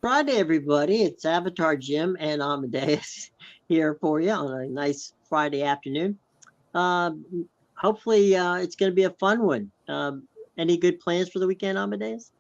Friday, everybody. It's Avatar Jim and Amadeus here for you on a nice Friday afternoon. Hopefully, it's going to be a fun one. Any good plans for the weekend, Amadeus?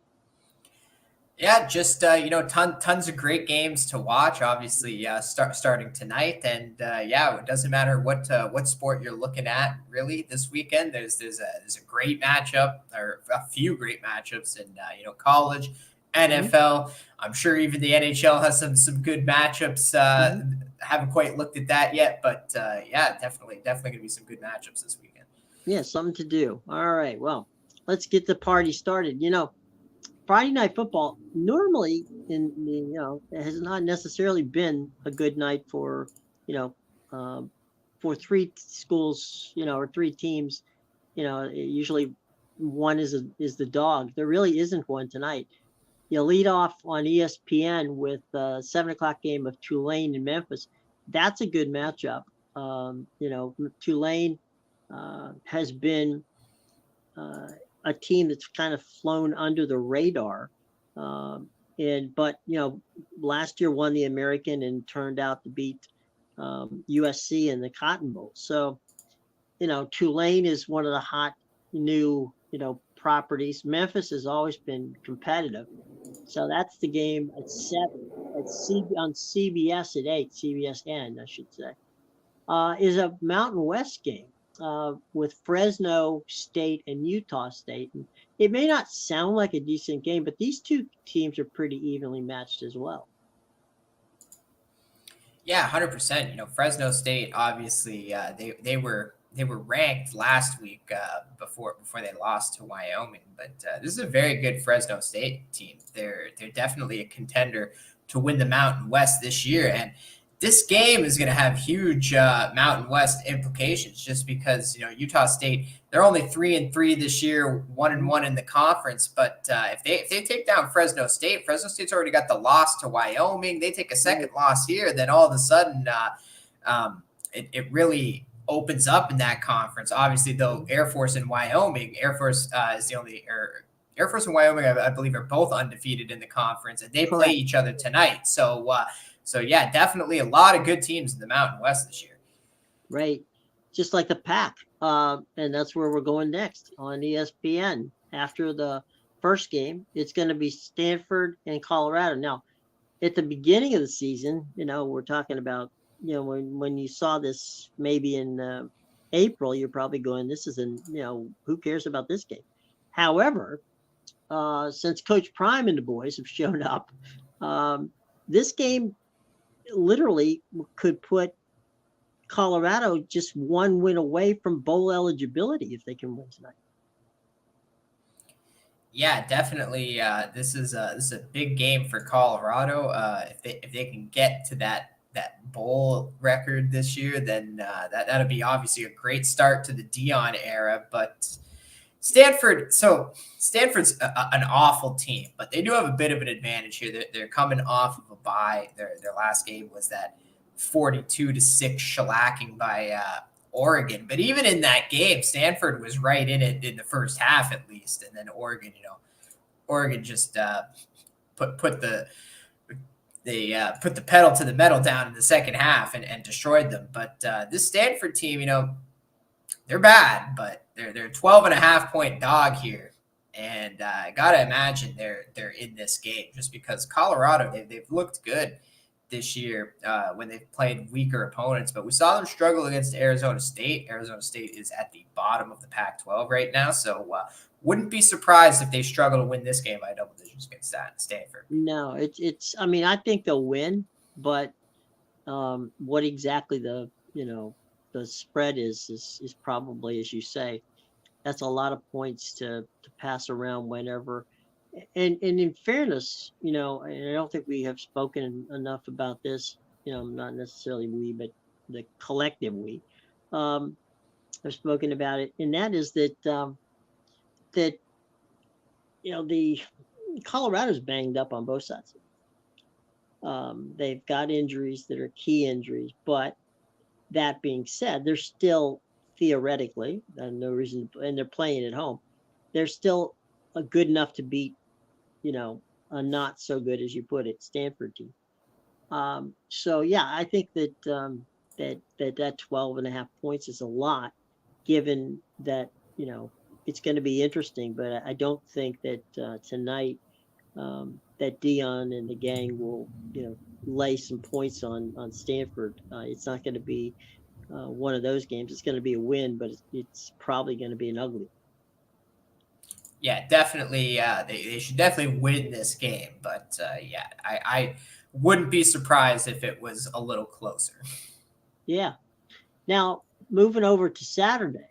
Yeah, just tons of great games to watch. Obviously, starting tonight, and yeah, it doesn't matter what sport you're looking at. Really, this weekend there's a great matchup or a few great matchups in college, Hmm. NFL. I'm sure even the NHL has some good matchups. Hmm. Haven't quite looked at that yet, but yeah, definitely gonna be some good matchups this weekend. Yeah, something to do. All right. Well, let's get the party started. Friday night football normally it has not necessarily been a good night you know um, for three schools, or three teams. Usually one is the dog. There really isn't one tonight. You lead off on ESPN with a 7 o'clock game of Tulane and Memphis. That's a good matchup. Tulane has been uh, a team that's kind of flown under the radar. Um, and but last year won the American and turned out to beat USC in the Cotton Bowl. So Tulane is one of the hot new properties. Memphis has always been competitive, so that's the game at 7 on CBS at 8. CBSN, I should say, is a Mountain West game with Fresno State and Utah State. And it may not sound like a decent game, but these two teams are pretty evenly matched as well. Yeah, 100%. Fresno State obviously they were ranked last week before they lost to Wyoming, but this is a very good Fresno State team. They're definitely a contender to win the Mountain West this year, and this game is going to have huge Mountain West implications just because Utah State, they're only 3-3 this year, 1-1 in the conference. But if they take down Fresno State's already got the loss to Wyoming. They take a second Right. loss here, then all of a sudden it really opens up in that conference. Obviously, though, Mhm. Air Force and Wyoming, Air Force is the only Air Force and Wyoming, I believe, are both undefeated in the conference, and they play Correct. each other tonight. So yeah, definitely a lot of good teams in the Mountain West this year. Right. Just like the pack. And that's where we're going next on ESPN. After the first game, it's going to be Stanford and Colorado. Now, at the beginning of the season, we're talking about, when you saw this maybe in April, you're probably going, this is who cares about this game? However, since Coach Prime and the boys have shown up, um, this game literally could put Colorado just one win away from bowl eligibility if they can win tonight. Yeah, definitely. This is a big game for Colorado. If they can get to that bowl record this year, then that'll be obviously a great start to the Dion era. But Stanford's an awful team, but they do have a bit of an advantage here. They're coming off of a bye. Their last game was that 42-6 shellacking by Oregon. But even in that game, Stanford was right in it in the first half at least, and then Oregon just put the they put the pedal to the metal down in the second half and destroyed them. But this Stanford team, they're bad, but they're a 12 and a half point dog here. And I gotta imagine they're in this game just because Colorado they've looked good this year when they've played weaker opponents, but we saw them struggle against Arizona State. Arizona State is at the bottom of the Pac-12 right now, so wouldn't be surprised if they struggle to win this game by double digits against Stanford. No, it's. I mean, I think they'll win, but what exactly the spread is probably, as you say, that's a lot of points to pass around whenever. And in fairness, and I don't think we have spoken enough about this. Not necessarily we, but the collective we um, have spoken about it, and that is that the Colorado's banged up on both sides. They've got injuries that are key injuries, but that being said, they're still theoretically, no reason, and they're playing at home. They're still good enough to beat, you know, a not so good, as you put it, Stanford team. So yeah, I think that that 12.5 points is a lot, given that it's going to be interesting. But I don't think that tonight that Dion and the gang will lay some points on Stanford. It's not going to be one of those games. It's going to be a win, but it's probably going to be an ugly. Yeah, definitely. They should definitely win this game. But yeah, I wouldn't be surprised if it was a little closer. Yeah. Now moving over to Saturday,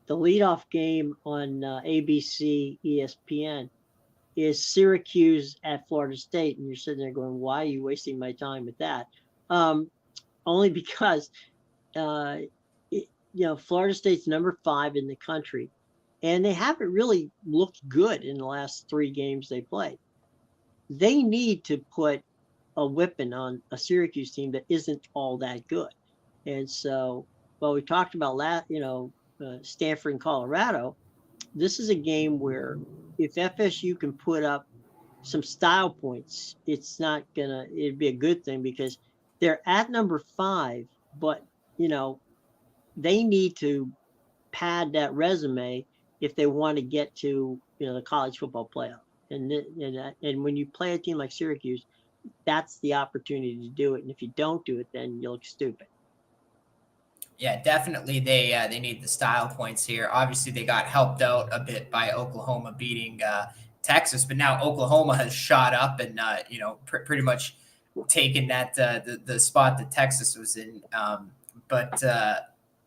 the leadoff game on ABC ESPN is Syracuse at Florida State, and you're sitting there going, "Why are you wasting my time with that?" Only because uh, Florida State's number 5 in the country, and they haven't really looked good in the last 3 games they played. They need to put a whipping on a Syracuse team that isn't all that good. And so, well, we talked about Stanford and Colorado. This is a game where if FSU can put up some style points, it'd be a good thing, because they're at number 5, but they need to pad that resume if they want to get to the college football playoff. And when you play a team like Syracuse, that's the opportunity to do it. And if you don't do it, then you look stupid. Yeah, definitely. They need the style points here. Obviously, they got helped out a bit by Oklahoma beating Texas, but now Oklahoma has shot up and pretty much taken that the spot that Texas was in. But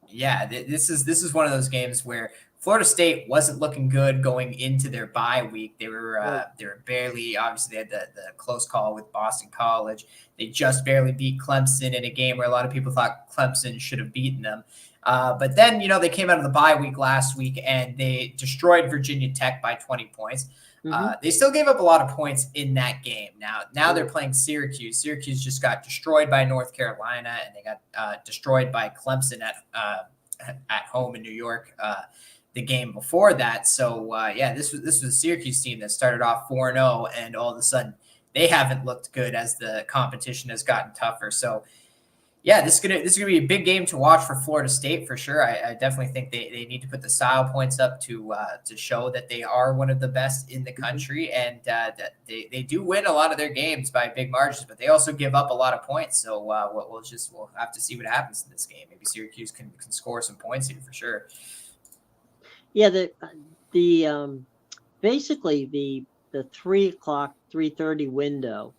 yeah, this is one of those games where Florida State wasn't looking good going into their bye week. They were barely, obviously they had the close call with Boston College. They just barely beat Clemson in a game where a lot of people thought Clemson should have beaten them. But then, they came out of the bye week last week and they destroyed Virginia Tech by 20 points. Mm-hmm. They still gave up a lot of points in that game. Now they're playing Syracuse. Syracuse just got destroyed by North Carolina, and they got destroyed by Clemson at home in New York the game before that. So yeah, this was a Syracuse team that started off 4-0, and all of a sudden they haven't looked good as the competition has gotten tougher. So yeah, this is gonna be a big game to watch for Florida State for sure. I definitely think they need to put the style points up to show that they are one of the best in the country, and that they do win a lot of their games by big margins, but they also give up a lot of points. So we'll have to see what happens in this game. Maybe Syracuse can score some points here for sure. Yeah, the basically the 3:30 window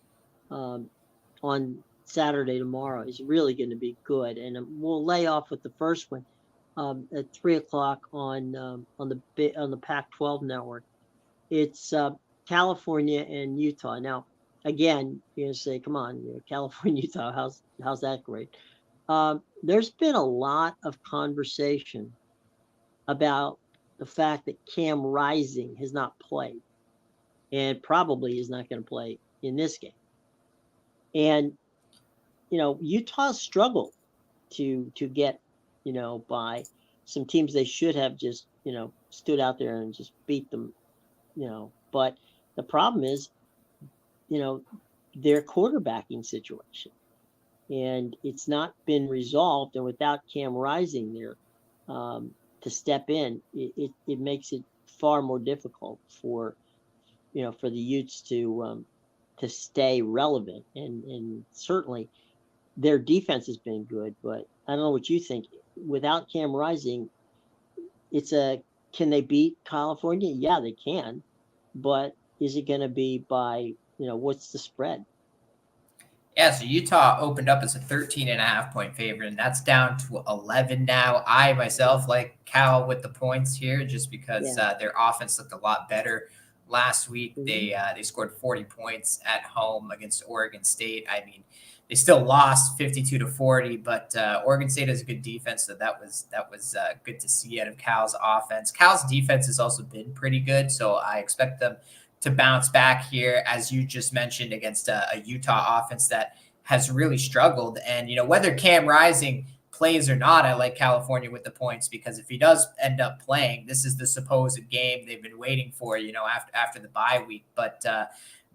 on Saturday tomorrow is really going to be good, and we'll lay off with the first one at 3:00 on the Pac-12 network. It's California and Utah. Now, again, you're gonna say, "Come on, California, Utah, how's that great?" There's been a lot of conversation about the fact that Cam Rising has not played, and probably is not going to play in this game, and Utah struggled to get, by some teams they should have just, stood out there and just beat them, but the problem is, their quarterbacking situation, and it's not been resolved. And without Cam Rising there to step in, it makes it far more difficult for the Utes to stay relevant, and certainly their defense has been good, but I don't know what you think. Without Cam Rising, can they beat California? Yeah, they can, but is it going to be by, what's the spread? Yeah, so Utah opened up as a 13.5-point favorite, and that's down to 11 now. I myself like Cal with the points here just because their offense looked a lot better last week. Mm-hmm. They scored 40 points at home against Oregon State. I mean, they still lost 52-40, but Oregon State has a good defense, so that was good to see out of Cal's offense. Cal's defense has also been pretty good, so I expect them to bounce back here, as you just mentioned, against a Utah offense that has really struggled. And whether Cam Rising plays or not, I like California with the points, because if he does end up playing, this is the supposed game they've been waiting for, after the bye week. But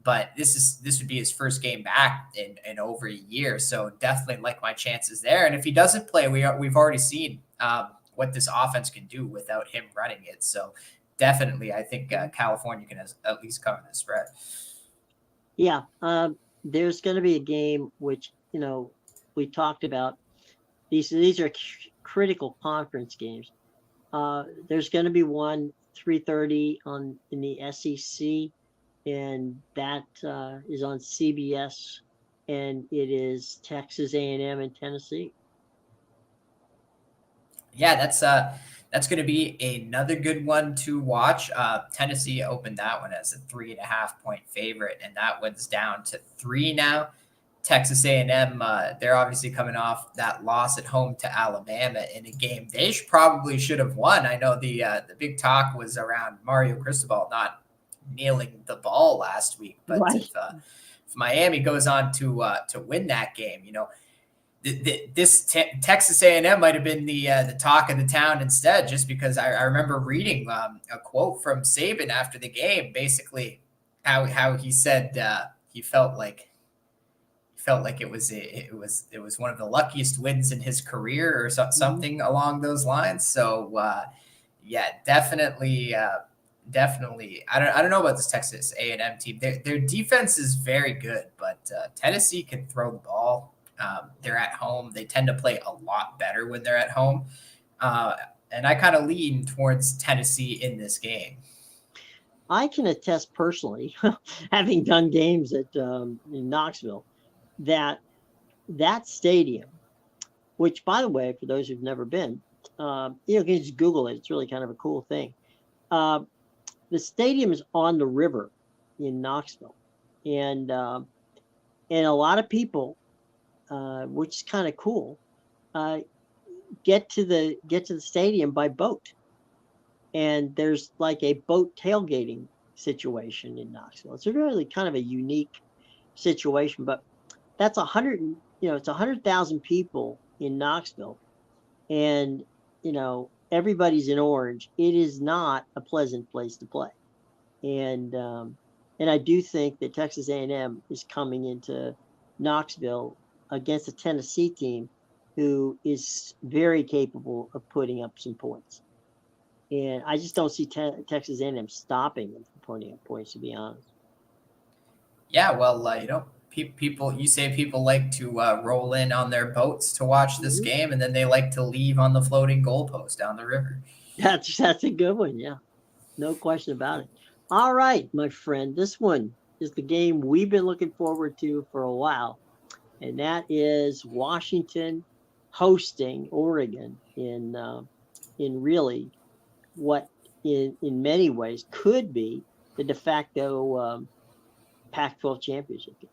but this would be his first game back in over a year. So definitely like my chances there. And if he doesn't play, we've already seen what this offense can do without him running it. So definitely, I think California can at least cover the spread. Yeah, there's going to be a game which we talked about. These are critical conference games. There's going to be one 3:30 in the SEC, and that is on CBS, and it is Texas A&M and Tennessee. Yeah, that's going to be another good one to watch. Tennessee opened that one as a 3.5-point favorite, and that one's down to 3 now. Texas A&M, they're obviously coming off that loss at home to Alabama in a game they probably should have won. I know the big talk was around Mario Cristobal not kneeling the ball last week, but Right. if Miami goes on to win that game, Texas A&M might have been the talk of the town instead, just because I remember reading a quote from Saban after the game, basically how he said he felt like it was one of the luckiest wins in his career or something along those lines. So yeah, definitely. I don't know about this Texas A&M team. Their defense is very good, but Tennessee can throw the ball. They're at home. They tend to play a lot better when they're at home. And I kind of lean towards Tennessee in this game. I can attest personally, having done games at in Knoxville, that stadium, which, by the way, for those who've never been, you can just Google it. It's really kind of a cool thing. The stadium is on the river in Knoxville, and a lot of people, which is kind of cool, get to the stadium by boat, and there's like a boat tailgating situation in Knoxville. It's a really kind of a unique situation, but that's 100,000 people in Knoxville, and everybody's in orange. It is not a pleasant place to play, and I do think that Texas A&M is coming into Knoxville against a Tennessee team who is very capable of putting up some points, and I just don't see Texas A&M stopping them from putting up points, to be honest. Yeah, well, people like to roll in on their boats to watch this game, and then they like to leave on the floating goalpost down the river. That's a good one. Yeah, no question about it. All right, my friend, this one is the game we've been looking forward to for a while, and that is Washington hosting Oregon in really what in many ways could be the de facto Pac-12 championship game.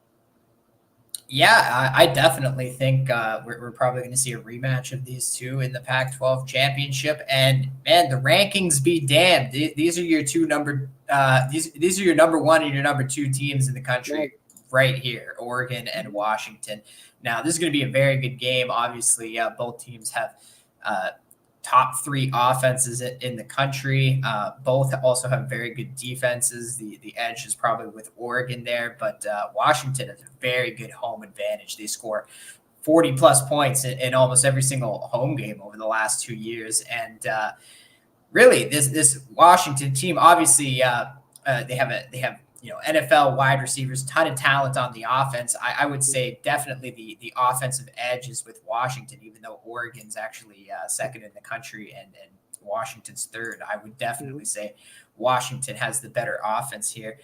Yeah, I definitely think we're probably going to see a rematch of these two in the Pac-12 championship. And man, the rankings be damned. These are your two these are your number one and your number two teams in the country right here, Oregon and Washington. Now, this is going to be a very good game. Obviously, both teams have top 3 offenses in the country. Both also have very good defenses. The edge is probably with Oregon there, but Washington has a very good home advantage. They score 40+ points in almost every single home game over the last 2 years. And really, this Washington team, obviously, they have NFL wide receivers, ton of talent on the offense. I would say definitely the offensive edge is with Washington, even though Oregon's actually second in the country and Washington's third. I would definitely say Washington has the better offense here.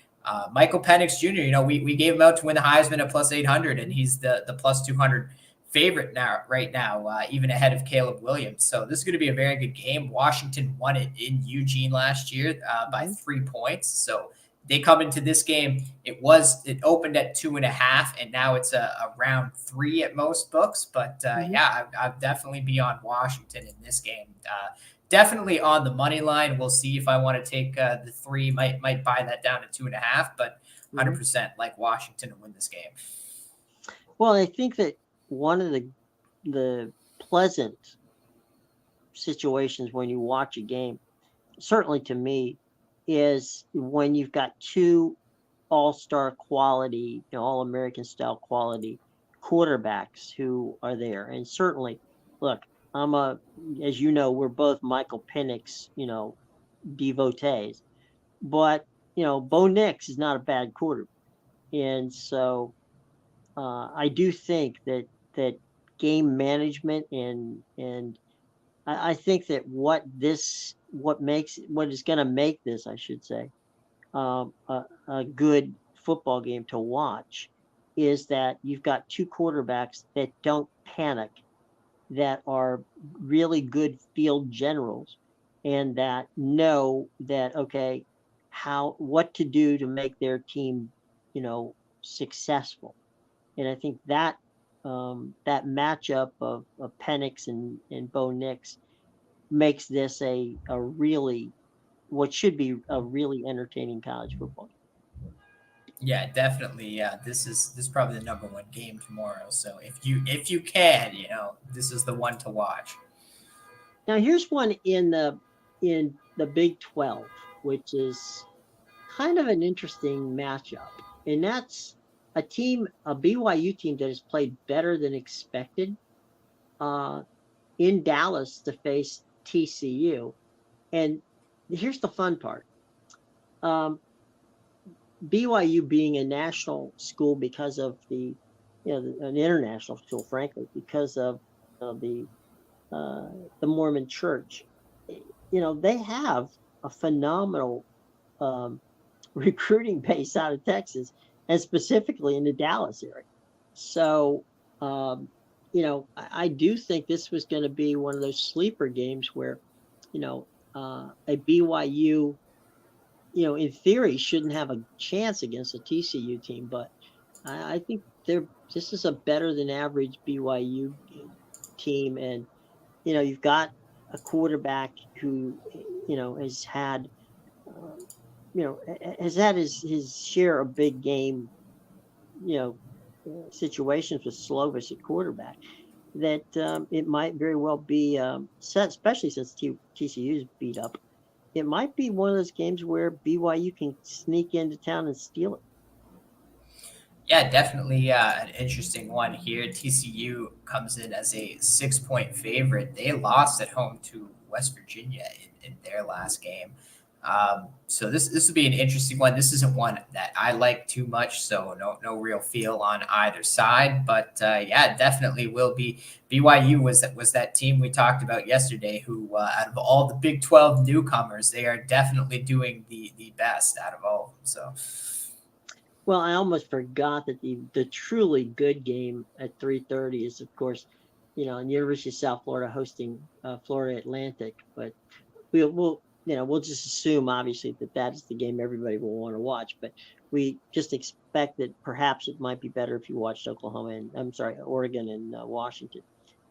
Michael Penix Jr., we gave him out to win the Heisman at +800, and he's the +200 favorite right now, even ahead of Caleb Williams. So this is going to be a very good game. Washington won it in Eugene last year by 3 points. So they come into this game. It opened at 2.5, and now it's around 3 at most books. But yeah, I'd definitely be on Washington in this game. Definitely on the money line. We'll see if I want to take the 3. Might buy that down to 2.5, but 100% like Washington to win this game. Well, I think that one of the pleasant situations when you watch a game, certainly to me, is when you've got two all-star quality, all-American style quality quarterbacks who are there. And certainly, look, as you know, we're both Michael Penix, devotees, but Bo Nix is not a bad quarterback. And so I do think that game management and I think that what is going to make this, I should say, a good football game to watch is that you've got two quarterbacks that don't panic, that are really good field generals, and that know that, okay, what to do to make their team, successful. And I think that matchup of Penix and Bo Nix makes this a really what should be a really entertaining college football. Yeah, definitely. Yeah, this is probably the number one game tomorrow. So if you can, this is the one to watch. Now here's one in the Big 12, which is kind of an interesting matchup, and that's a BYU team that has played better than expected uh, in Dallas to face TCU. And here's the fun part. Um, BYU being a national school because of an international school, frankly, because of uh, the Mormon Church. They have a phenomenal um, recruiting base out of Texas, and specifically in the Dallas area. So, I do think this was going to be one of those sleeper games where, a BYU, in theory, shouldn't have a chance against a TCU team, but I think this is a better than average BYU team, and you've got a quarterback who has had his share of big game situations with Slovis at quarterback. That it might very well be especially since TCU's beat up. It might be one of those games where BYU can sneak into town and steal it. Yeah, definitely an interesting one here. TCU comes in as a 6-point favorite. They lost at home to West Virginia in their last game. So this would be an interesting one. This isn't one that I like too much, so no real feel on either side. But yeah, definitely will be. BYU was that team we talked about yesterday, who out of all the Big 12 newcomers, they are definitely doing the best out of all of them. So. Well, I almost forgot that the truly good game at 3:30 is, of course, in University of South Florida hosting Florida Atlantic. But we'll just assume, obviously, that is the game everybody will want to watch. But we just expect that perhaps it might be better if you watched Oregon and Washington,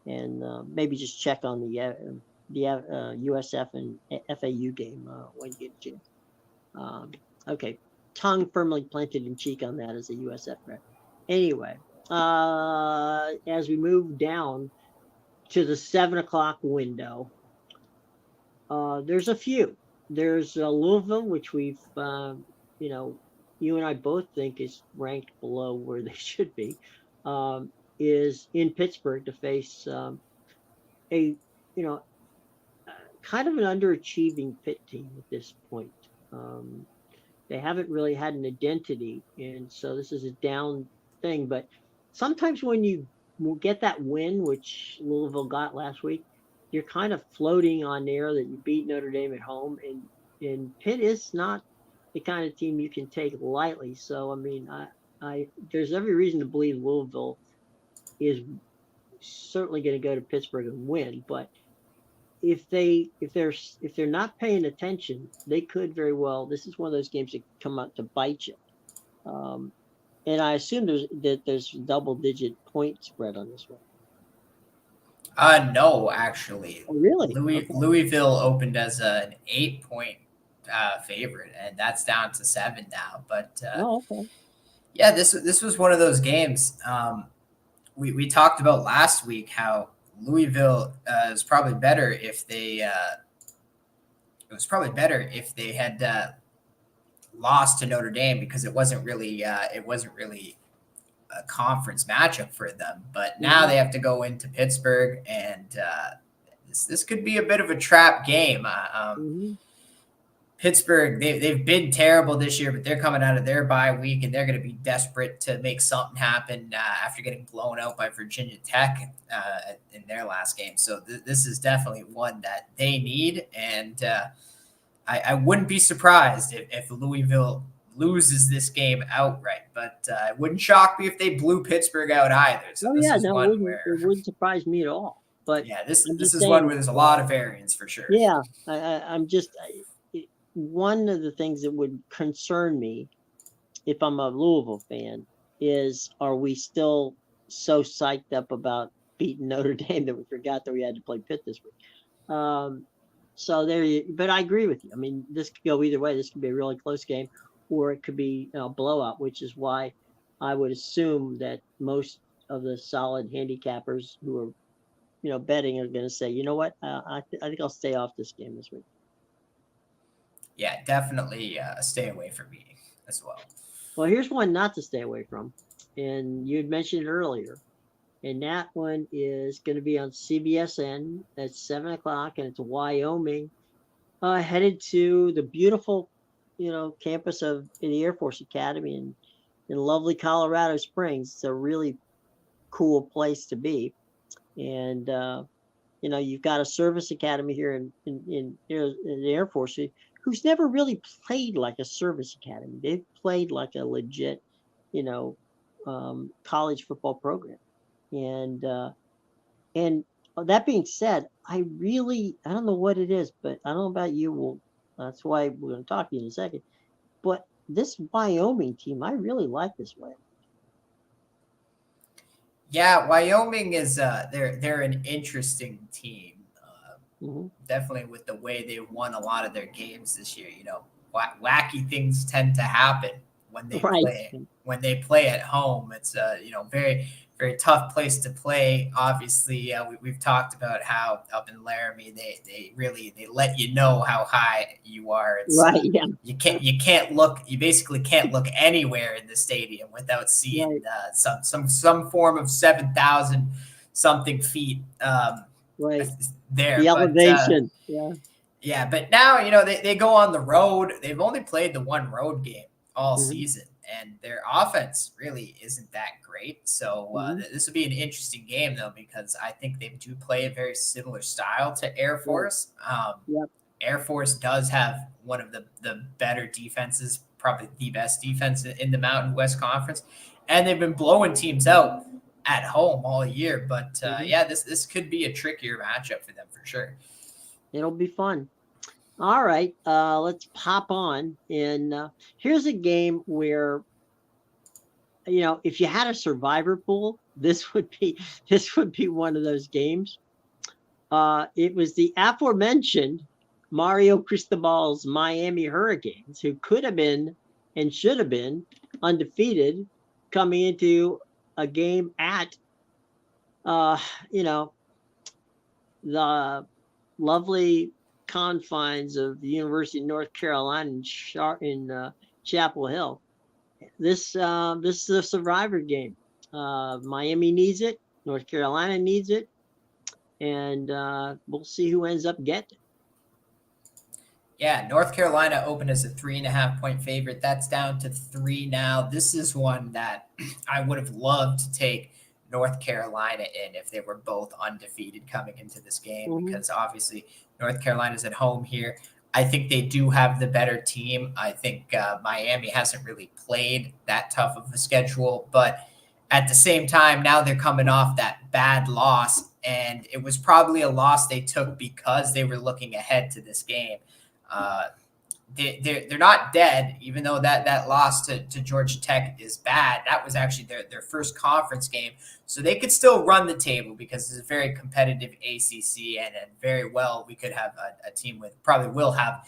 and maybe just check on the USF and FAU game when you get a chance. Okay. Tongue firmly planted in cheek on that as a USF rep. Anyway, as we move down to the 7 o'clock window, there's a few. There's Louisville, which you and I both think is ranked below where they should be, is in Pittsburgh to face a, kind of an underachieving Pitt team at this point. They haven't really had an identity, and so this is a down thing. But sometimes when you get that win, which Louisville got last week, you're kind of floating on air that you beat Notre Dame at home, and Pitt is not the kind of team you can take lightly. So I mean, I there's every reason to believe Louisville is certainly going to go to Pittsburgh and win, but if they're not paying attention, they could very well. This is one of those games that come out to bite you. And I assume there's double-digit point spread on this one. No, actually. Oh, really? Okay. Louisville opened as an 8-point favorite, and that's down to 7 now. But okay. Yeah, this was one of those games. We talked about last week how Louisville is probably better if they. It was probably better if they had lost to Notre Dame because it wasn't really a conference matchup for them. But now they have to go into Pittsburgh, and this could be a bit of a trap game. Pittsburgh, they've been terrible this year, but they're coming out of their bye week, and they're going to be desperate to make something happen after getting blown out by Virginia Tech in their last game. So this is definitely one that they need, and I wouldn't be surprised if Louisville loses this game outright, but it wouldn't shock me if they blew Pittsburgh out either. So it wouldn't surprise me at all. But yeah, this is one where there's a lot of variance for sure. Yeah, one of the things that would concern me if I'm a Louisville fan is, are we still so psyched up about beating Notre Dame that we forgot that we had to play Pitt this week? But I agree with you. I mean, this could go either way. This could be a really close game, or it could be a blowout, which is why I would assume that most of the solid handicappers who are, betting are going to say, you know what, I think I'll stay off this game this week. Yeah, definitely stay away from me as well. Well, here's one not to stay away from, and you had mentioned it earlier, and that one is going to be on CBSN at 7 o'clock, and it's Wyoming headed to the beautiful, campus of the Air Force Academy in lovely Colorado Springs. It's a really cool place to be, and you've got a service academy here in the Air Force who's never really played like a service academy. They've played like a legit, college football program. And that being said, I don't know what it is, but I don't know about you. Well, that's why we're going to talk to you in a second. But this Wyoming team, I really like this way. Yeah, Wyoming is they're an interesting team. Definitely with the way they won a lot of their games this year. Wacky things tend to happen when they play at home. It's very, very tough place to play. Obviously, we've talked about how up in Laramie they let you know how high you are. It's, yeah. You basically can't look anywhere in the stadium without seeing some form of 7,000 something feet. There, the elevation. Yeah, but now they go on the road. They've only played the one road game all season, and their offense really isn't that great. So this would be an interesting game though, because I think they do play a very similar style to Air Force. Air Force does have one of the better defenses, probably the best defense in the Mountain West Conference, and they've been blowing teams out at home all year. But this could be a trickier matchup for them for sure. It'll be fun. All right, let's pop on. And here's a game where, if you had a survivor pool, this would be one of those games. It was the aforementioned Mario Cristobal's Miami Hurricanes, who could have been and should have been undefeated coming into a game at, the lovely confines of the University of North Carolina in Chapel Hill. This is a survivor game. Miami needs it. North Carolina needs it. And we'll see who ends up getting it. Yeah, North Carolina opened as a 3.5-point favorite. That's down to 3 now. This is one that I would have loved to take North Carolina in if they were both undefeated coming into this game, because obviously North Carolina's at home here. I think they do have the better team. I think Miami hasn't really played that tough of a schedule, but at the same time, now they're coming off that bad loss, and it was probably a loss they took because they were looking ahead to this game. They're not dead, even though that loss to Georgia Tech is bad. That was actually their first conference game, so they could still run the table because it's a very competitive ACC, and very well we could have a team with probably will have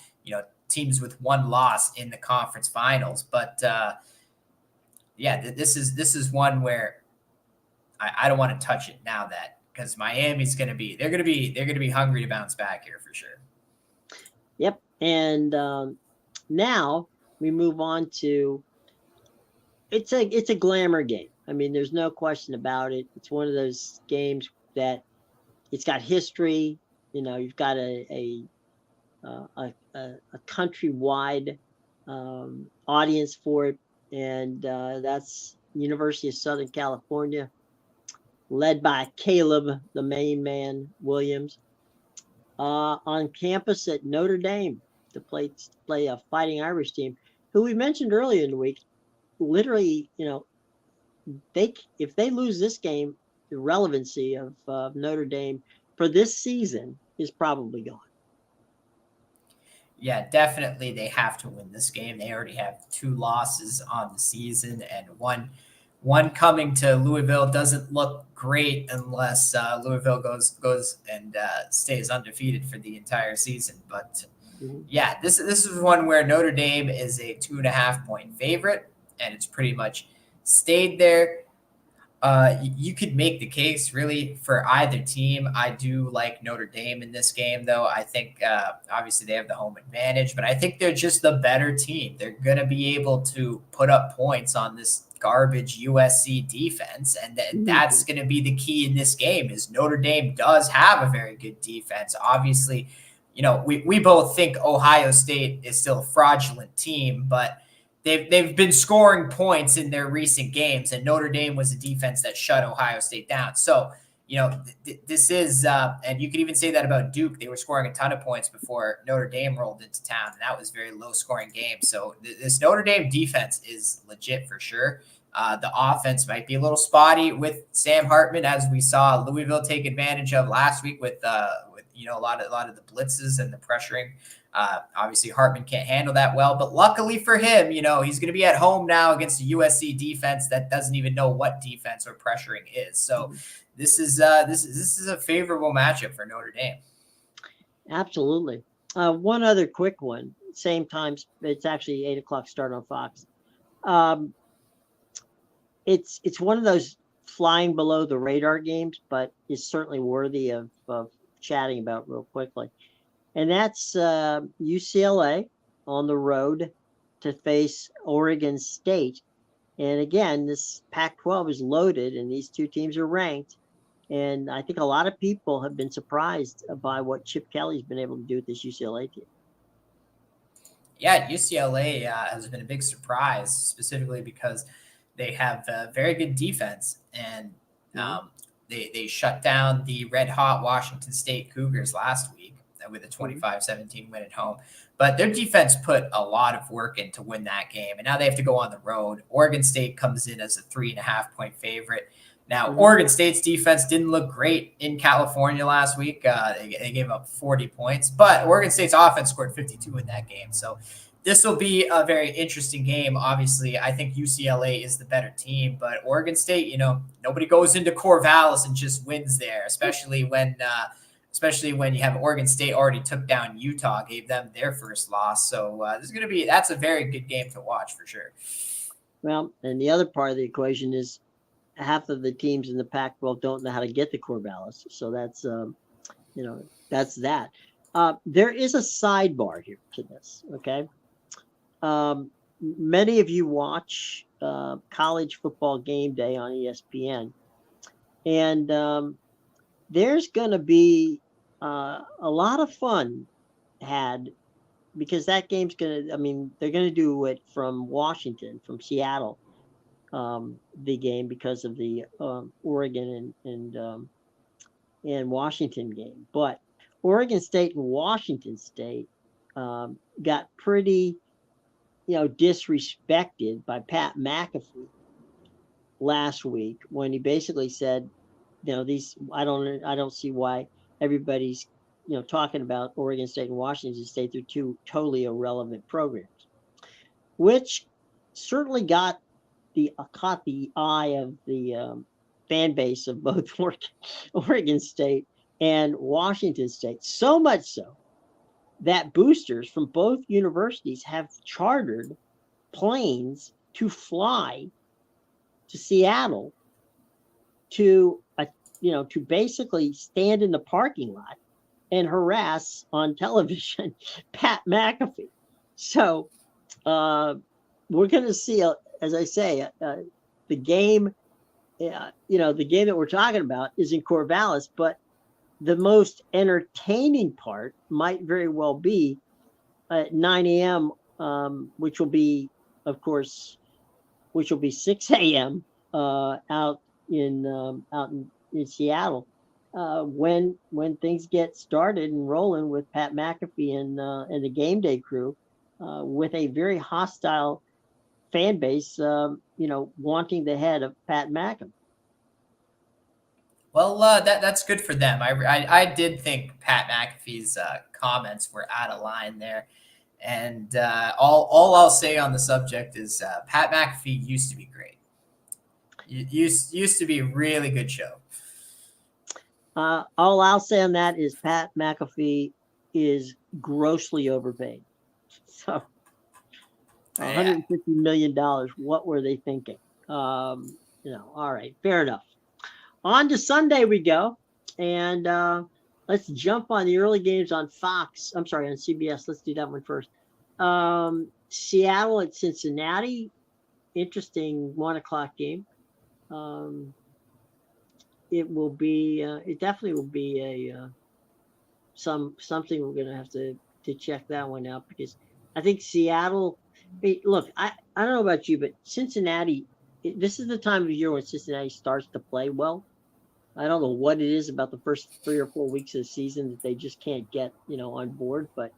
teams with one loss in the conference finals. But this is one where I don't want to touch it now, that because Miami's they're gonna be hungry to bounce back here for sure. Yep. And now we move on to it's a glamour game. I mean, there's no question about it. It's one of those games that it's got history. You've got a countrywide audience for it, and that's University of Southern California, led by Caleb, the main man, Williams, on campus at Notre Dame to play a Fighting Irish team, who we mentioned earlier in the week. Literally, if they lose this game, the relevancy of Notre Dame for this season is probably gone. Yeah, definitely they have to win this game. They already have 2 losses on the season, and one coming to Louisville doesn't look great unless Louisville goes and stays undefeated for the entire season. But yeah, this is one where Notre Dame is a 2.5-point favorite, and it's pretty much stayed there. You could make the case really for either team. I do like Notre Dame in this game, though. I think obviously they have the home advantage, but I think they're just the better team. They're going to be able to put up points on this garbage USC defense, and that's going to be the key in this game. Is Notre Dame does have a very good defense. Obviously, we both think Ohio State is still a fraudulent team, but they've been scoring points in their recent games, and Notre Dame was a defense that shut Ohio State down. So, this is, and you could even say that about Duke. They were scoring a ton of points before Notre Dame rolled into town, and that was a very low-scoring game. So this Notre Dame defense is legit for sure. The offense might be a little spotty with Sam Hartman, as we saw Louisville take advantage of last week with a lot of the blitzes and the pressuring. Obviously, Hartman can't handle that well, but luckily for him, he's going to be at home now against a USC defense that doesn't even know what defense or pressuring is. So this is a favorable matchup for Notre Dame. Absolutely. One other quick one, same time. It's actually 8:00 start on Fox. It's one of those flying below the radar games, but is certainly worthy of chatting about real quickly. And that's UCLA on the road to face Oregon State. And again, this Pac-12 is loaded, and these two teams are ranked. And I think a lot of people have been surprised by what Chip Kelly's been able to do with this UCLA team. Yeah, UCLA has been a big surprise, specifically because they have a very good defense, and they shut down the red-hot Washington State Cougars last week with a 25-17 win at home. But their defense put a lot of work in to win that game, and now they have to go on the road. Oregon State comes in as a 3.5-point favorite. Now, Oregon State's defense didn't look great in California last week. They gave up 40 points, but Oregon State's offense scored 52 in that game. So this will be a very interesting game. Obviously, I think UCLA is the better team, but Oregon State, nobody goes into Corvallis and just wins there, especially when you have Oregon State already took down Utah, gave them their first loss. So that's a very good game to watch for sure. Well, and the other part of the equation is half of the teams in the Pac-12 don't know how to get to Corvallis. So that's, that's that. There is a sidebar here to this. Okay. Many of you watch college football game day on ESPN, and there's going to be a lot of fun had, because that game's they're going to do it from Washington, from Seattle, the game, because of the Oregon and Washington game. But Oregon State and Washington State got pretty, disrespected by Pat McAfee last week, when he basically said, I don't see why everybody's, talking about Oregon State and Washington State. They're two totally irrelevant programs, which certainly caught the eye of the fan base of both Oregon State and Washington State. So much so that boosters from both universities have chartered planes to fly to Seattle to basically stand in the parking lot and harass on television Pat McAfee. So we're going to see, as I say, the game. The game that we're talking about is in Corvallis, but the most entertaining part might very well be at 9 a.m., which will be, of course, 6 a.m. Out in Seattle, when things get started and rolling with Pat McAfee and the game day crew, with a very hostile fan base, wanting the head of Pat McAfee. Well, that's good for them. I did think Pat McAfee's comments were out of line there, and all I'll say on the subject is Pat McAfee used to be great. Used to be a really good show. All I'll say on that is Pat McAfee is grossly overpaid. So $150 million. What were they thinking? All right, fair enough. On to Sunday we go, and let's jump on the early games on Fox. I'm sorry, on CBS. Let's do that one first. Seattle at Cincinnati. Interesting 1:00 game. It definitely will be a something we're going to have to check that one out, because I think Seattle. Look, I don't know about you, but Cincinnati. This is the time of year when Cincinnati starts to play well. I don't know what it is about the first 3 or 4 weeks of the season that they just can't get, on board. But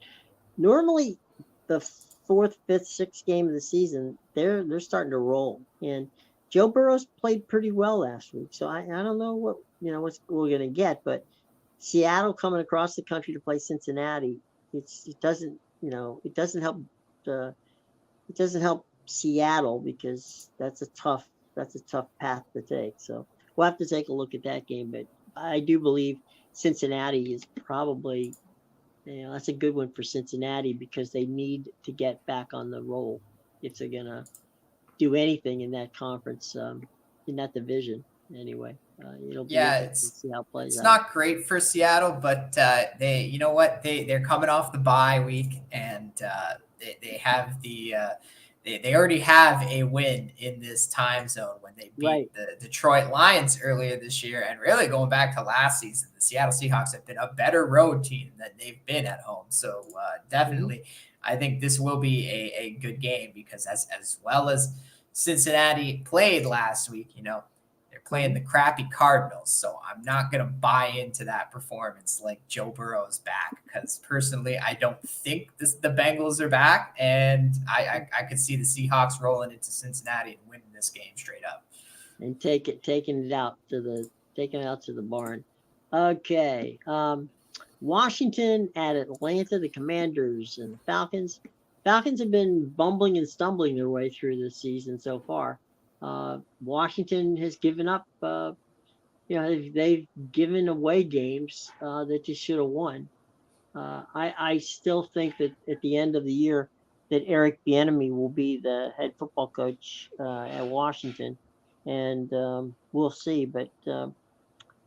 normally the 4th, 5th, 6th game of the season, they're starting to roll. And Joe Burrow's played pretty well last week. So I don't know what we're going to get, but Seattle coming across the country to play Cincinnati, it doesn't help Seattle, because that's a tough path to take. So we'll have to take a look at that game, but I do believe Cincinnati is probably, that's a good one for Cincinnati, because they need to get back on the roll if they're going to do anything in that conference, in that division anyway. It'll be interesting to see how it plays out. It's not great for Seattle, but they're coming off the bye week, and they have they already have a win in this time zone when they beat the Detroit Lions earlier this year. And really, going back to last season, the Seattle Seahawks have been a better road team than they've been at home. So definitely, I think this will be a good game, because as well as Cincinnati played last week, they're playing the crappy Cardinals. So I'm not going to buy into that performance like Joe Burrow's back, because personally, I don't think the Bengals are back. And I could see the Seahawks rolling into Cincinnati and winning this game straight up. And taking it out to the barn. Okay. Washington at Atlanta, the Commanders and the Falcons. Falcons have been bumbling and stumbling their way through this season so far. Washington has given up. They've given away games that they should have won. I still think that at the end of the year that Eric Bieniemy will be the head football coach at Washington, and we'll see. But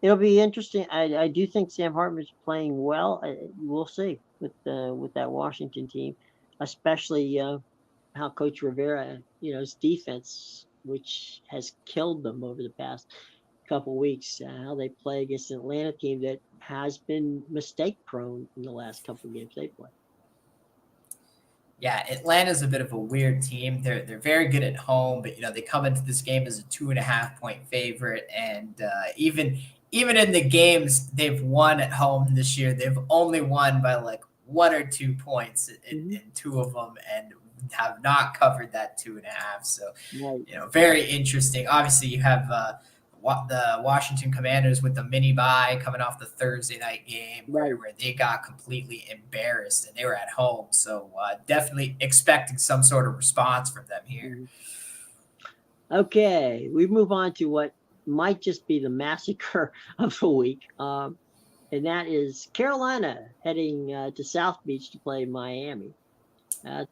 it'll be interesting. I do think Sam Hartman's playing well. We'll see with that Washington team, especially how Coach Rivera, his defense, which has killed them over the past couple of weeks, how they play against an Atlanta team that has been mistake prone in the last couple of games they play. Yeah, Atlanta's a bit of a weird team. They're very good at home, but they come into this game as a 2.5-point favorite, and even in the games they've won at home this year, they've only won by like 1 or 2 points in 2 of them, and have not covered that 2.5. So, very interesting. Obviously, you have the Washington Commanders with the mini bye coming off the Thursday night game where they got completely embarrassed, and they were at home. So definitely expecting some sort of response from them here. Okay, we move on to what might just be the massacre of the week. And that is Carolina heading to South Beach to play Miami. That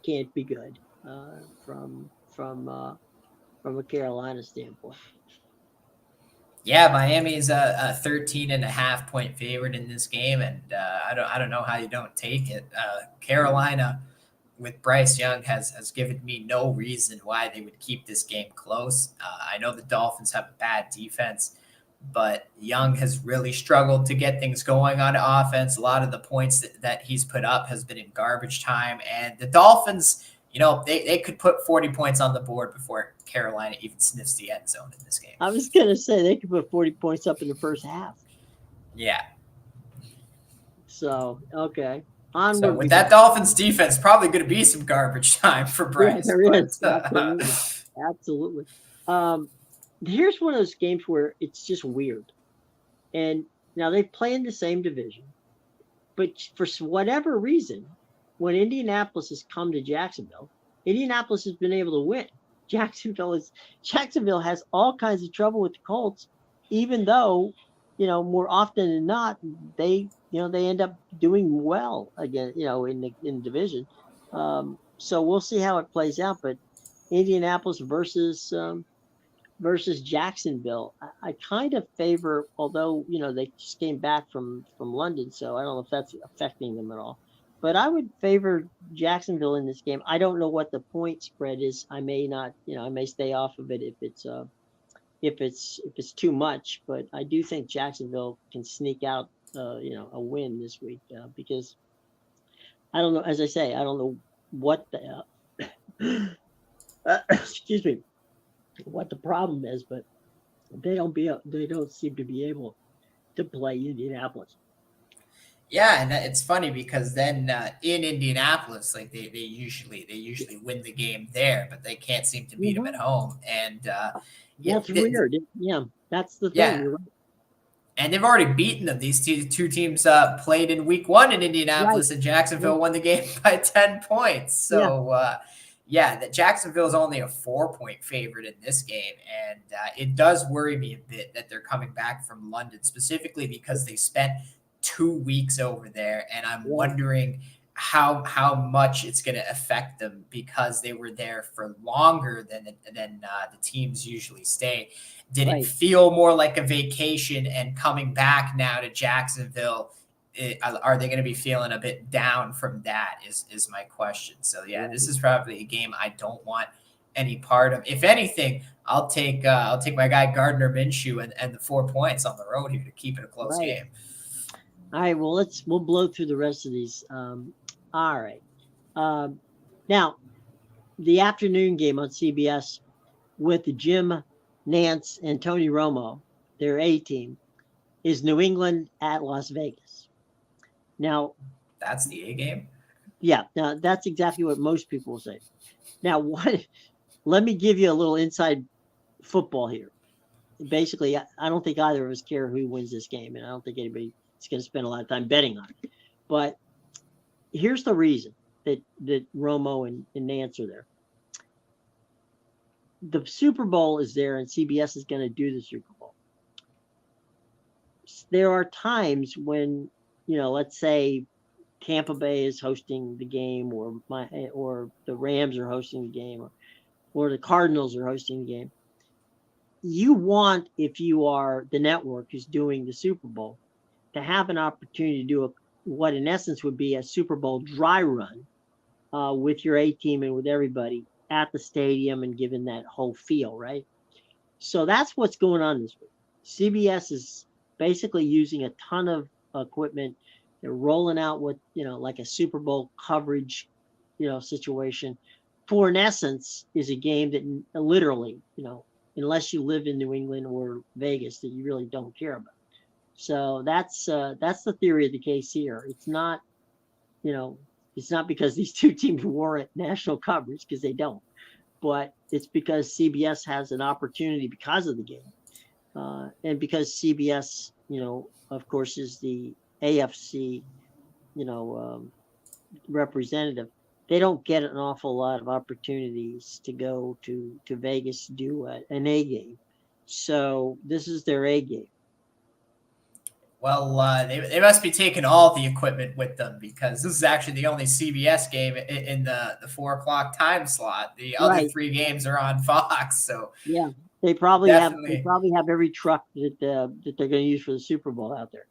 can't be good from a Carolina standpoint. Yeah, Miami is a 13.5-point favorite in this game, and I don't know how you don't take it. Carolina with Bryce Young has given me no reason why they would keep this game close. I know the Dolphins have a bad defense, but Young has really struggled to get things going on offense. A lot of the points that he's put up has been in garbage time. And the Dolphins, they could put 40 points on the board before Carolina even sniffs the end zone in this game. I was going to say they could put 40 points up in the first half. Yeah. So, okay. Onward. So with that Dolphins defense, probably going to be some garbage time for Bryce. Yeah, there is. Absolutely. Absolutely. Here's one of those games where it's just weird. And now they play in the same division. But for whatever reason, when Indianapolis has come to Jacksonville, Indianapolis has been able to win. Jacksonville has all kinds of trouble with the Colts, even though, more often than not, they end up doing well again, in the division. So we'll see how it plays out. But Indianapolis versus Jacksonville, I kind of favor, although they just came back from London, so I don't know if that's affecting them at all. But I would favor Jacksonville in this game. I don't know what the point spread is. I may not, I may stay off of it if it's too much. But I do think Jacksonville can sneak out, a win this week because I don't know. As I say, I don't know what the excuse me, what the problem is, but they don't seem to be able to play Indianapolis. Yeah, and it's funny because then in Indianapolis, like they usually win the game there, but they can't seem to beat them at home. And that's weird. Yeah, that's the thing. Yeah. Right. And they've already beaten them. These two teams played in week 1 in Indianapolis, right. And Jacksonville won the game by 10 points. So that Jacksonville is only a 4-point favorite in this game, and it does worry me a bit that they're coming back from London, specifically because they spent 2 weeks over there, and I'm wondering how much it's going to affect them because they were there for longer than the teams usually stay. Did it feel more like a vacation, and coming back now to Jacksonville, are they going to be feeling a bit down from that is my question. So this is probably a game I don't want any part of. If anything, I'll take my guy Gardner Minshew and the 4 points on the road here to keep it a close game. All right, well, we'll blow through the rest of these. All right. Now, the afternoon game on CBS with Jim Nantz and Tony Romo, their A team, is New England at Las Vegas. Now, that's the A game? Yeah, now that's exactly what most people will say. Now, let me give you a little inside football here. Basically, I don't think either of us care who wins this game, and I don't think anybody is going to spend a lot of time betting on it. But here's the reason that Romo and Nantz are there. The Super Bowl is there, and CBS is going to do the Super Bowl. There are times when, let's say Tampa Bay is hosting the game, or the Rams are hosting the game, or the Cardinals are hosting the game. You want, if you are the network who's doing the Super Bowl, to have an opportunity to do what in essence would be a Super Bowl dry run with your A team and with everybody at the stadium and given that whole feel, right? So that's what's going on this week. CBS is basically using a ton of equipment. They're rolling out what, like a Super Bowl coverage, situation for, in essence, is a game that literally, unless you live in New England or Vegas, that you really don't care about. So that's the theory of the case here. It's not, it's not because these two teams warrant national coverage, because they don't, but it's because CBS has an opportunity because of the game, and because CBS, of course, is the AFC, representative. They don't get an awful lot of opportunities to go to Vegas to do an A game. So this is their A game. Well, they must be taking all the equipment with them, because this is actually the only CBS game in the 4:00 time slot. The other 3 games are on Fox. So yeah, they probably have every truck that they're going to use for the Super Bowl out there.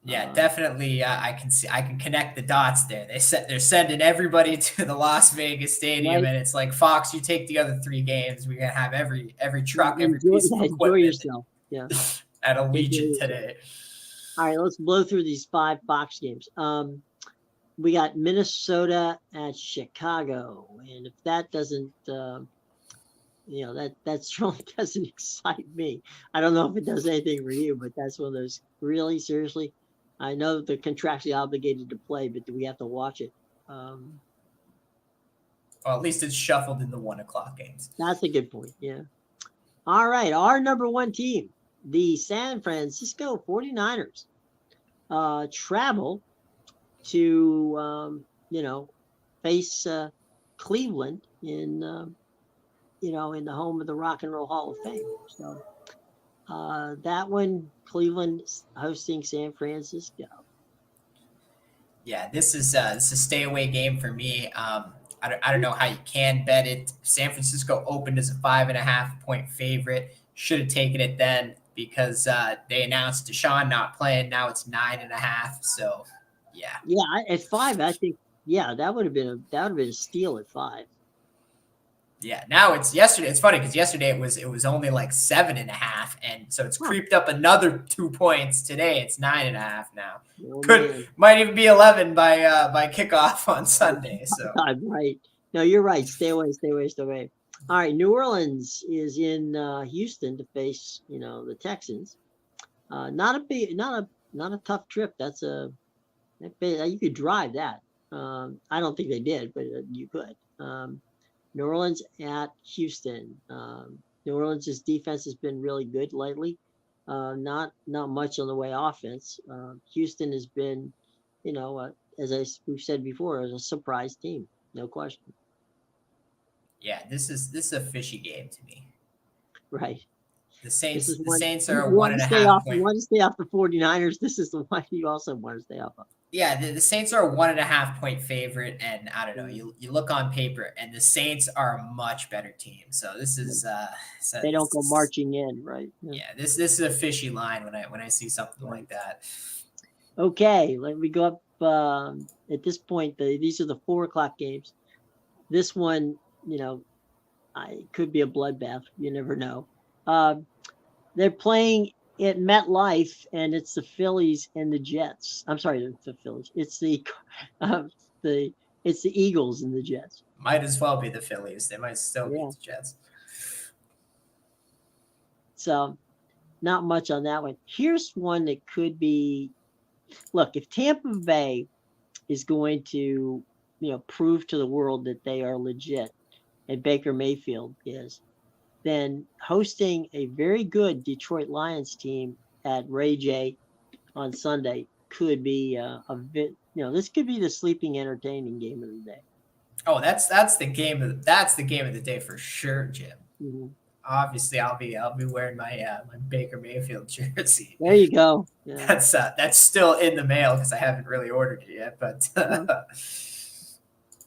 Yeah, definitely. I can connect the dots there. They're sending everybody to the Las Vegas Stadium, Right? and it's like, Fox, you take the other 3 games. We're gonna have every truck, every piece of Enjoy equipment yourself. Yeah. at Enjoy Allegiant yourself. today. All right, let's blow through these 5 Fox games. We got Minnesota at Chicago, and if that doesn't, that really doesn't excite me. I don't know if it does anything for you, but that's one of those really seriously. I know they're contractually obligated to play, but do we have to watch it? Well, at least it's shuffled in the 1 o'clock games. That's a good point. Yeah. All right, our number 1 team, the San Francisco 49ers, travel to face Cleveland in in the home of the Rock and Roll Hall of Fame. So that one, Cleveland hosting San Francisco. Yeah, this is a stay away game for me. I don't know how you can bet it. San Francisco opened as a 5.5 point favorite. Should have taken it then because they announced Deshaun not playing. Now it's 9.5. So yeah. Yeah, at 5, I think. Yeah, that would have been a steal at 5. Yeah, now it's yesterday. It's funny because yesterday it was only like 7.5, and so it's creeped up another 2 points. Today it's 9.5 now. Might even be 11 by kickoff on Sunday. So right. No, you're right. Stay away. All right, New Orleans is in Houston to face the Texans. Not a tough trip. You could drive that. I don't think they did, but you could. New Orleans at Houston. New Orleans' defense has been really good lately. Not much on the way offense. Houston has been, as we've said before, as a surprise team, no question. Yeah, this is a fishy game to me. Right. The Saints are 1.5 point. You want to stay off the 49ers. This is the one you also want to stay off of. Yeah, the Saints are a 1.5 point favorite, and I don't know. You look on paper, and the Saints are a much better team. So this is they don't go marching in, right? Yeah, this is a fishy line when I see something like that. Okay, let me go up. At this point, these are the 4 o'clock games. This one, could be a bloodbath. You never know. They're playing at MetLife, and it's the Phillies and the Jets. I'm sorry, the Phillies. It's the Eagles and the Jets. Might as well be the Phillies. They might still be the Jets. So, not much on that one. Here's one that could be. Look, if Tampa Bay is going to, prove to the world that they are legit, and Baker Mayfield is, then hosting a very good Detroit Lions team at Ray J on Sunday could be this could be the sleeping entertaining game of the day. Oh, that's the game of the day for sure, Jim. Mm-hmm. Obviously, I'll be wearing my Baker Mayfield jersey. There you go. Yeah. That's still in the mail because I haven't really ordered it yet, but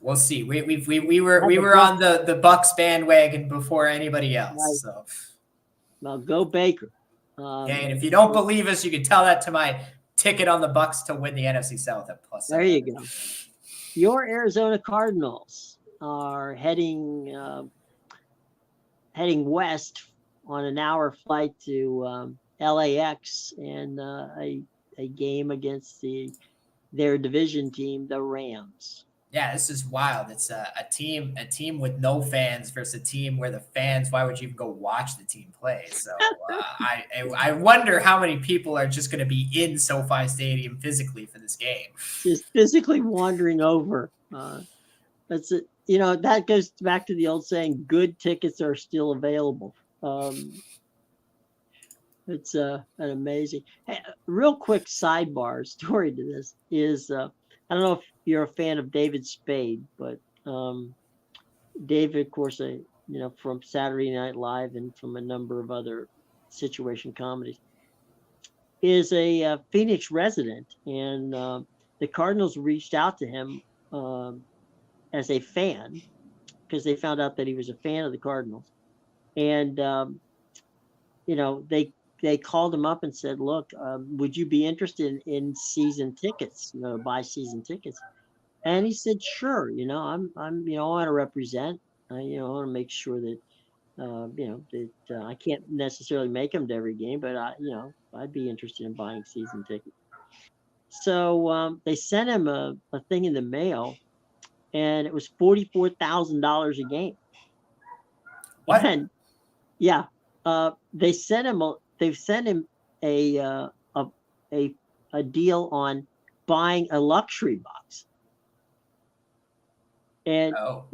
we'll see. We were on the Bucks bandwagon before anybody else. Right. So, well, go Baker. Okay, and if you don't believe us, you can tell that to my ticket on the Bucks to win the NFC South at +7. There you go. Your Arizona Cardinals are heading west on an hour flight to LAX and a game against their division team, the Rams. Yeah, this is wild. It's a team with no fans versus a team where the fans. Why would you even go watch the team play? So I wonder how many people are just going to be in SoFi Stadium physically for this game. Just physically wandering over. That's it. That goes back to the old saying: "Good tickets are still available." It's an amazing. Hey, real quick sidebar story to this is I don't know if you're a fan of David Spade, but David, of course, from Saturday Night Live and from a number of other situation comedies, is a Phoenix resident, and the Cardinals reached out to him as a fan because they found out that he was a fan of the Cardinals, and they they called him up and said, "Look, would you be interested in season tickets? Buy season tickets." And he said, "Sure. I want to represent. I want to make sure that that I can't necessarily make them to every game, but I'd be interested in buying season tickets." So they sent him a thing in the mail, and it was $44,000 a game. What? And yeah, they sent him they've sent him a a a deal on buying a luxury box, and Oh,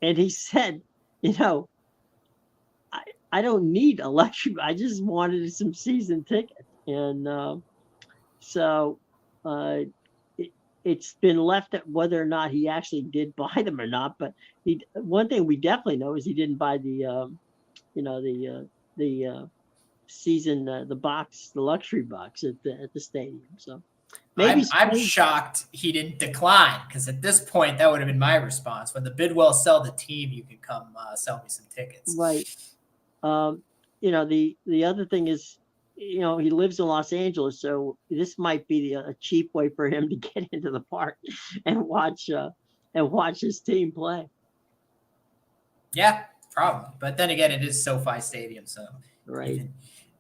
and he said, I I don't need a luxury. I just wanted some season tickets, and so uh, it, it's been left at whether or not he actually did buy them or not. But one thing we definitely know is he didn't buy you know, the season the luxury box at the stadium. So maybe I'm shocked he didn't decline, because at this point that would have been my response. When the Bidwell sell the team, you can come sell me some tickets. right. Um, the other thing is, he lives in Los Angeles, so this might be a cheap way for him to get into the park and watch his team play. Yeah, probably. But then again, it is SoFi Stadium, so Right.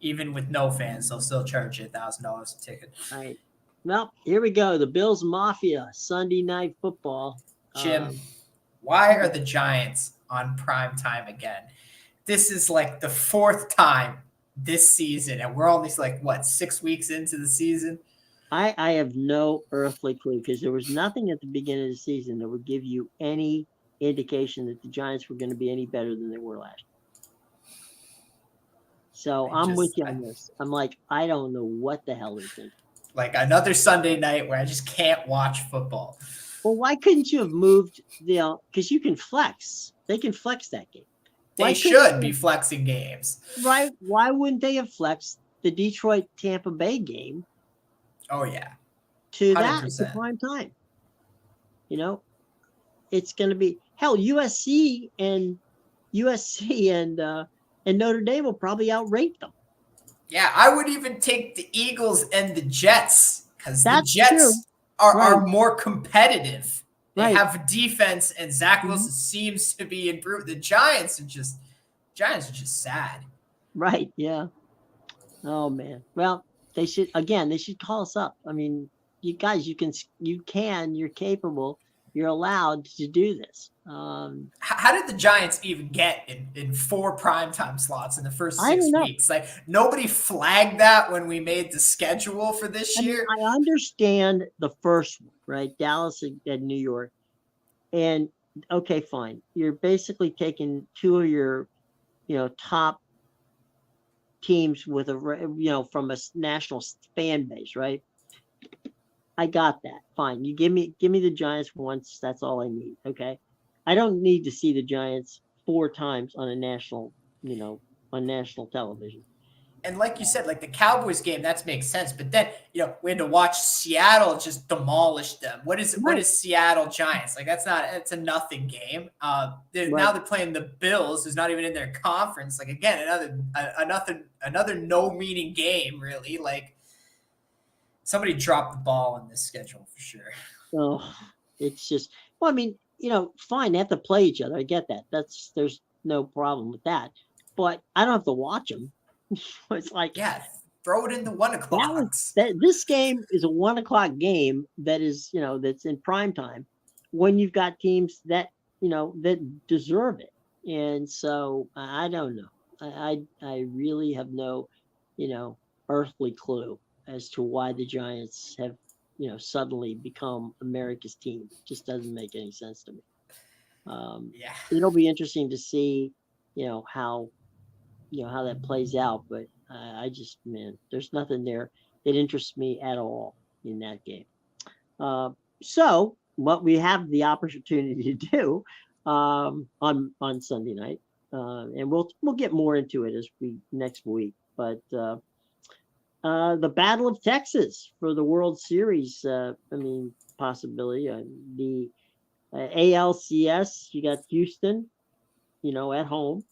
even with no fans, they'll still charge you $1,000 a ticket. Right. Well, here we go. The Bills Mafia Sunday Night Football. Jim, why are the Giants on prime time again? This is like the fourth time this season, and we're only like, what, 6 weeks into the season? I have no earthly clue, because there was nothing at the beginning of the season that would give you any indication that the Giants were going to be any better than they were last year. So I'm with you on this. I'm like, I don't know what the hell they're thinking. Like another Sunday night where I just can't watch football. Well, why couldn't you have moved because you can flex. They can flex that game. They should be flexing games. Right. Why wouldn't they have flexed the Detroit Tampa Bay game? Oh, yeah. To 100%. That, to prime time. It's going to be, hell, USC and Notre Dame will probably outrate them. Yeah, I would even take the Eagles and the Jets, because the Jets are more competitive. They have defense, and Zach Wilson seems to be improved. The Giants are just sad. Right. Yeah. Oh man. Well, they should call us up. I mean, you guys, you're capable. You're allowed to do this. How did the Giants even get in 4 primetime slots in the first 6 weeks? Like, nobody flagged that when we made the schedule for this year. I understand the first one, right? Dallas and New York. And okay, fine. You're basically taking 2 of your, top teams with from a national fan base, right? I got that. Fine. You give me the Giants once. That's all I need. Okay. I don't need to see the Giants 4 times on a national, on national television. And like you said, like the Cowboys game, that makes sense. But then, we had to watch Seattle just demolish them. What is Seattle Giants? Like, it's a nothing game. Now they're playing the Bills, who's not even in their conference. Like, again, another no meaning game, really. Like, somebody dropped the ball on this schedule for sure. Oh, it's just, well, I mean, fine, they have to play each other. I get that. There's no problem with that. But I don't have to watch them. It's like, yeah, throw it in the 1 o'clock. This game is a 1 o'clock game that is, that's in prime time, when you've got teams that, that deserve it. And so I don't know. I really have no, earthly clue as to why the Giants have, suddenly become America's team. It just doesn't make any sense to me. Yeah, it'll be interesting to see, how that plays out. But there's nothing there that interests me at all in that game. So what we have the opportunity to do on Sunday night, and we'll get more into it as we next week. But the Battle of Texas for the World Series, possibility. The ALCS, you got Houston, at home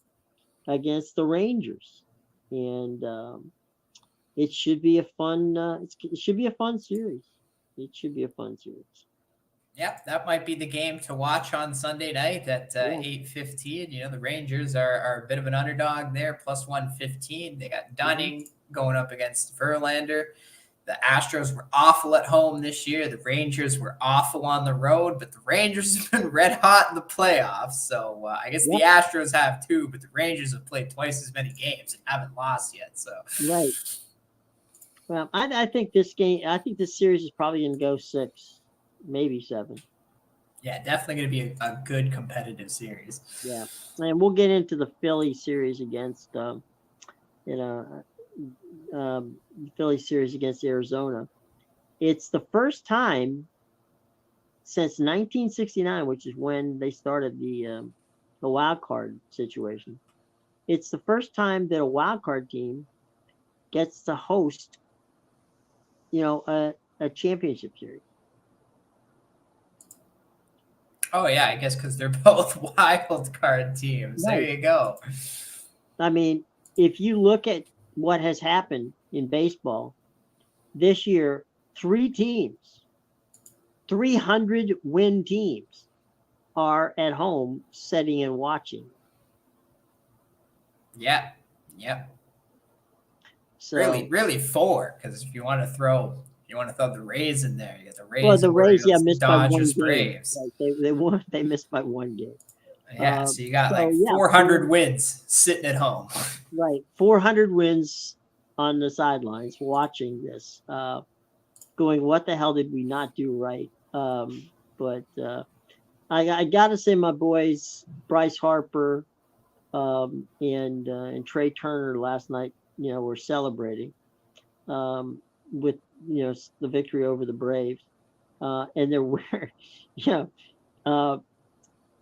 against the Rangers. And it should be a fun. It should be a fun series. It should be a fun series. Yep, that might be the game to watch on Sunday night at Yeah. 8:15. You know, the Rangers are a bit of an underdog there, plus 115. They got Dunning going up against Verlander. The Astros were awful at home this year. The Rangers were awful on the road, but the Rangers have been red hot in the playoffs. So I guess the Astros have too, but the Rangers have played twice as many games and haven't lost yet. So Right. Well, I think this series is probably going to go 6, maybe 7. yeah, definitely going to be a good competitive series. Yeah, and we'll get into the Philly series against, Philly series against Arizona. It's the first time since 1969, which is when they started the wild card situation. It's the first time that a wild card team gets to host, a championship series. Oh yeah, I guess because they're both wild card teams. Right. There you go. I mean, if you look at what has happened in baseball this year, 3 teams, 300-win teams are at home sitting and watching. Yeah. Yep. So really 4, because if you want to throw the Rays in there, you got the Rays. Well, the Rays, Orioles, Dodgers, by 1 game. Braves. Right, they missed by 1 game. Yeah, so you got 400 wins sitting at home. Right, 400 wins on the sidelines watching this, going, what the hell did we not do right? But I got to say, my boys, Bryce Harper and Trey Turner last night, were celebrating with, the victory over the Braves. And they're wearing,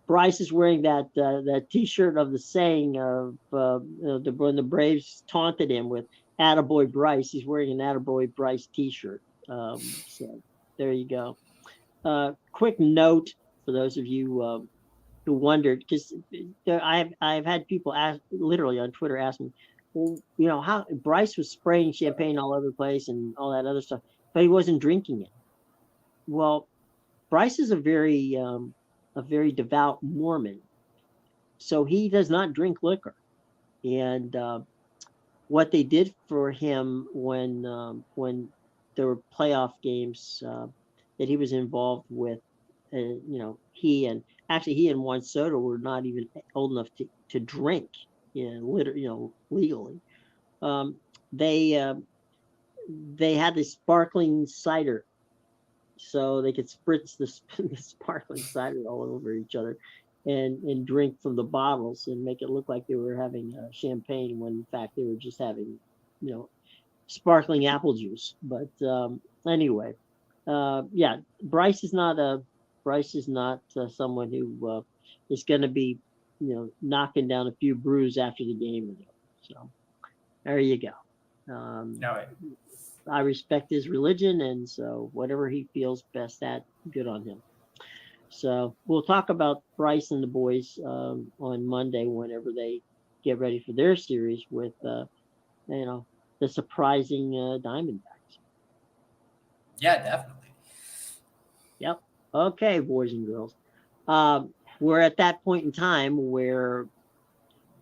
Bryce is wearing that T-shirt of the saying of when the Braves taunted him with "Attaboy Bryce." He's wearing an "Attaboy Bryce" T-shirt. So there you go. Quick note for those of you who wondered, because I've had people ask, literally on Twitter, ask me, well, how Bryce was spraying champagne all over the place and all that other stuff, but he wasn't drinking it. Well, Bryce is a very devout Mormon, so he does not drink liquor. And what they did for him when there were playoff games that he was involved with, he and Juan Soto were not even old enough to drink, legally. They had this sparkling cider, so they could spritz the sparkling cider all over each other and drink from the bottles and make it look like they were having champagne when in fact they were just having, sparkling apple juice. But anyway, Bryce is not someone who is going to be, knocking down a few brews after the game. So there you go. No way. I respect his religion, and so whatever he feels best at, good on him. So we'll talk about Bryce and the boys on Monday whenever they get ready for their series with, the surprising Diamondbacks. Yeah, definitely. Yep. Okay, boys and girls. We're at that point in time where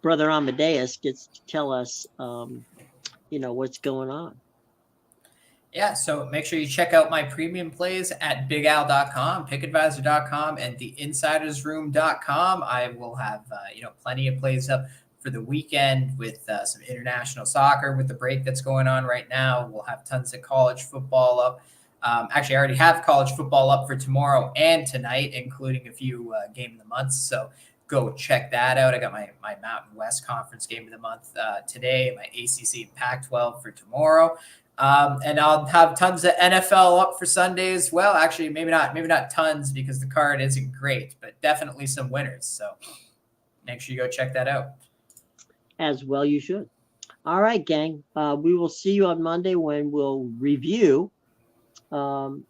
Brother Amedeus gets to tell us, what's going on. Yeah, so make sure you check out my premium plays at bigal.com, pickadvisor.com, and theinsidersroom.com. I will have, plenty of plays up for the weekend with some international soccer with the break that's going on right now. We'll have tons of college football up. Actually, I already have college football up for tomorrow and tonight, including a few game of the months. So go check that out. I got my Mountain West Conference game of the month today, my ACC Pac-12 for tomorrow. And I'll have tons of NFL up for Sunday as well. Actually, maybe not tons because the card isn't great, but definitely some winners. So make sure you go check that out. As well you should. All right, gang. We will see you on Monday when we'll review the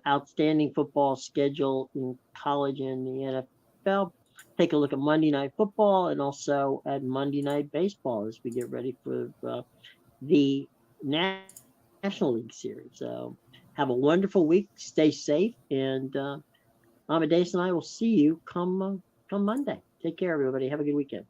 outstanding football schedule in college and the NFL. Take a look at Monday Night Football and also at Monday Night Baseball as we get ready for the National League Series. So have a wonderful week. Stay safe, and Amadeus and I will see you come Monday. Take care, everybody. Have a good weekend.